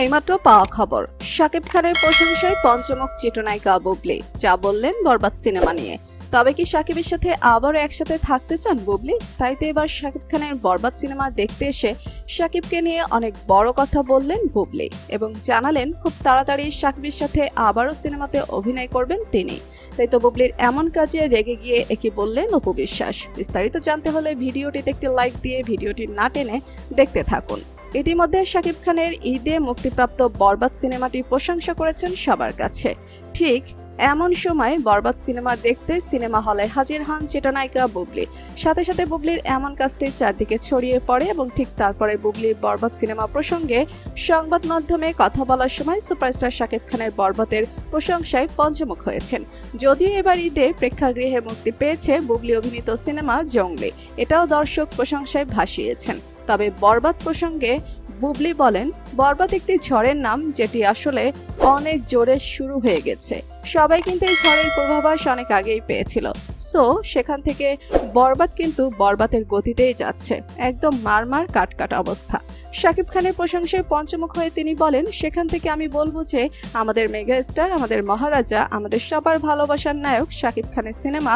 এইমাত্র পাওয়া খবর, শাকিব খানের প্রশংসায় পঞ্চমুখ চিত্রনায়িকা বুবলি যা বললেন বরবাদ সিনেমা নিয়ে। তবে কি শাকিবের সাথে আবারও একসাথে থাকতে চান বুবলি? তাই তো এবার শাকিব খানের বরবাদ সিনেমা দেখতে এসে শাকিবকে নিয়ে অনেক বড় কথা বললেন বুবলি এবং জানালেন খুব তাড়াতাড়ি শাকিবের সাথে আবারও সিনেমাতে অভিনয় করবেন তিনি। তাই তো বুবলির এমন কাজে রেগে গিয়ে একে বললেন অপু বিশ্বাস। বিস্তারিত জানতে হলে ভিডিওটিতে একটি লাইক দিয়ে ভিডিওটি না টেনে দেখতে থাকুন। ইতিমধ্যে শাকিব খানের ঈদে মুক্তিপ্রাপ্ত বরবাদ সিনেমাটির প্রশংসা করেছেন সবার কাছে। ঠিক এমন সময় বরবাদ সিনেমা দেখতে সিনেমা হলে হাজির হন চিত্রনায়িকা বুবলি। সাথে সাথে বুবলির এমন কাজটি চারদিকে ছড়িয়ে পড়ে এবং ঠিক তারপরে বুবলির বরবাদ সিনেমা প্রসঙ্গে সংবাদ মাধ্যমে কথা বলার সময় সুপারস্টার শাকিব খানের বরবাদের প্রশংসায় পঞ্চমুখ হয়েছেন। যদিও এবার ঈদে প্রেক্ষাগৃহে মুক্তি পেয়েছে বুবলি অভিনীত সিনেমা জঙ্গলি, এটাও দর্শক প্রশংসায় ভাসিয়েছেন। তবে বরবাদ প্রসঙ্গে বুবলি বলেন, বরবাদ একটি ঝড়ের নাম যেটি আসলে অনেক জোরে শুরু হয়ে গেছে। সবাই কিন্তু এই ঝড়ের পূর্বাভাস অনেক আগেই পেয়েছিল। সো সেখান থেকে বরবাদ কিন্তু বরবাদের গতিতেই যাচ্ছে, একদম মারমার কাটকাট অবস্থা। শাকিব খানের প্রশংসায় পঞ্চমুখ হয়ে তিনি বলেন, সেখান থেকে আমি বলবো যে আমাদের মেগা স্টার, আমাদের মহারাজা, আমাদের সবার ভালোবাসার নায়ক শাকিব খানের সিনেমা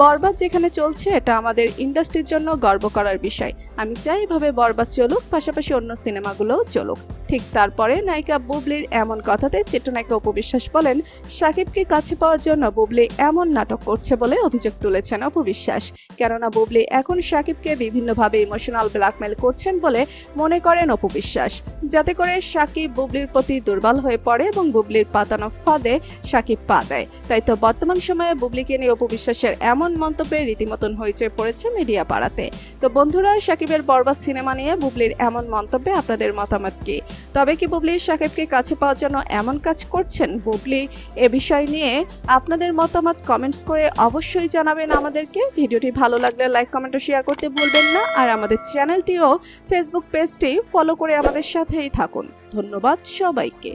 বরবাদ যেখানে চলছে এটা আমাদের ইন্ডাস্ট্রির জন্য গর্ব করার বিষয়। আমি চাই এভাবে বরবাদ চলুক, পাশাপাশি অন্য সিনেমাগুলোও চলুক। ঠিক তারপরে নায়িকা বুবলির এমন কথাতে চিত্রনায়িকা অপু বিশ্বাস বলেন, শাকিবকে কাছে পাওয়ার জন্য বুবলি এমন নাটক করছে বলে অভিযোগ তুলেছেন অপু বিশ্বাস। কেননা বুবলি এখন শাকিবকে বিভিন্নভাবে ইমোশনাল ব্ল্যাকমেল করছেন বলে মনে করেন অপু বিশ্বাস, যাতে করে শাকিব বুবলির প্রতি দুর্বল হয়ে পড়ে এবং বুবলির পাতানো ফাঁদে শাকিব পা দেয়। তাই তো বর্তমান সময়ে বুবলিকে নিয়ে অপু বিশ্বাসের এমন মন্তব্যে রীতিমতন হইচই পড়েছে মিডিয়া পাড়াতে। তো বন্ধুরা, শাকিবের বরবাদ সিনেমা নিয়ে বুবলির এমন মন্তব্যে আপনাদের মতামত কি? তবে কি বুবলি শাকিবকে কাছে পাওয়ার জন্য এমন কাজ করছেন? বুবলি এ বিষয় নিয়ে আপনাদের মতামত কমেন্টস করে অবশ্যই জানাবেন আমাদেরকে। ভিডিওটি ভালো লাগলে লাইক, কমেন্ট ও শেয়ার করতে ভুলবেন না। আর আমাদের চ্যানেলটি ও ফেসবুক পেজটি ফলো করে আমাদের সাথেই থাকুন। ধন্যবাদ সবাইকে।